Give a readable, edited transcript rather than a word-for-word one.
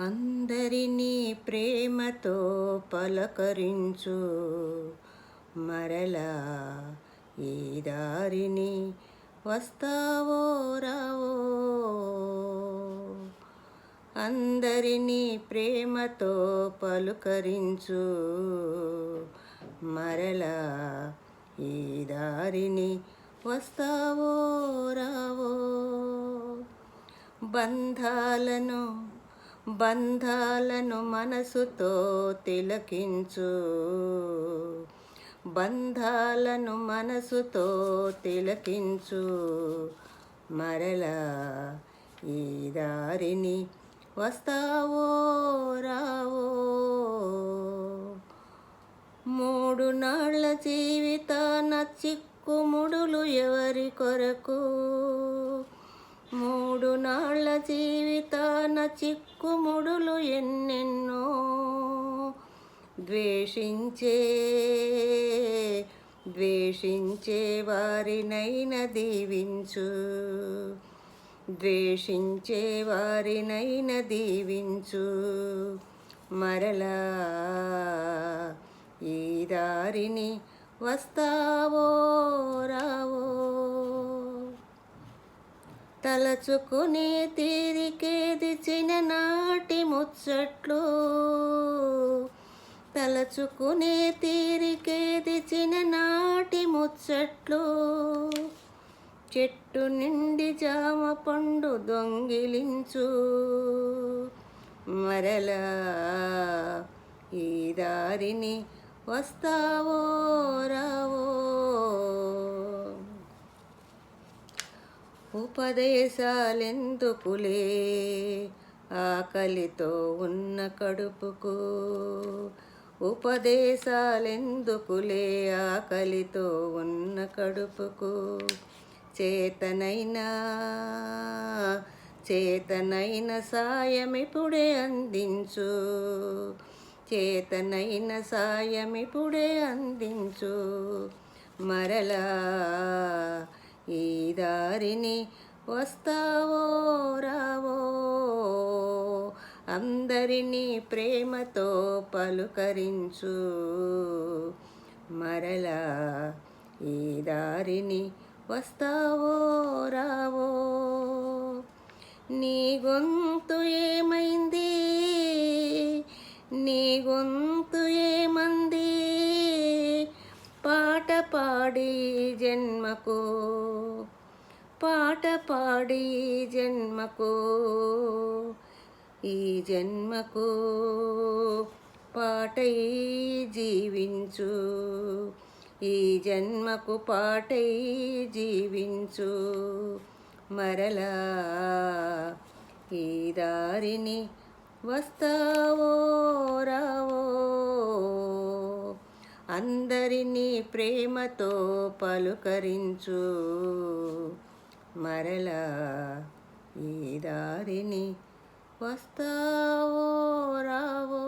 అందరినీ ప్రేమతో పలకరించు, మరలా ఈ దారిని వస్తావో రావో. అందరినీ ప్రేమతో పలుకరించు, మరలా ఈ దారిని వస్తావో రావో. బంధాలను మనసుతో తిలకించు, బంధాలను మనసుతో తిలకించు, మరలా ఈ దారిని వస్తావో రావో. 3 నాళ్ళ జీవితాన చిక్కుముడులు ఎవరి కొరకు, 3 నాళ్ళ జీవితాన చిక్కుముడులు ఎన్నెన్నో. ద్వేషించే వారినైనా దీవించు, ద్వేషించే వారినైనా దీవించు, మరలా ఈ దారిని వస్తావో రావో. తలచుకునే తీరికేది చిన్ననాటి ముచ్చట్లు, తలచుకునే తీరికేది చిన్ననాటి ముచ్చట్లు. చెట్టు నిండి జామ పండు దొంగిలించు, మరలా ఈ దారిని వస్తావో రావో. ఉపదేశాలెందుకులే ఆకలితో ఉన్న కడుపుకు, ఉపదేశాలెందుకులే ఆకలితో ఉన్న కడుపుకు. చేతనైన సాయమిప్పుడే అందించు, చేతనైన సాయమిప్పుడే అందించు, మరలా ఈ దారిని వస్తావో రావో. అందరినీ ప్రేమతో పలుకరించు, మరలా ఈ దారిని వస్తావో రావో. నీ గొంతు ఏమైంది, నీ గొంతు ఏమంది, పాట పాడి జన్మకు, పాట పాడి జన్మకు, ఈ జన్మకు పాటై జీవించు, ఈ జన్మకు పాటై జీవించు, మరలా ఈ దారిని వస్తావో రావో. అందరినీ ప్రేమతో పలుకరించు, మరలా ఈ దారిని వస్తావో రావో.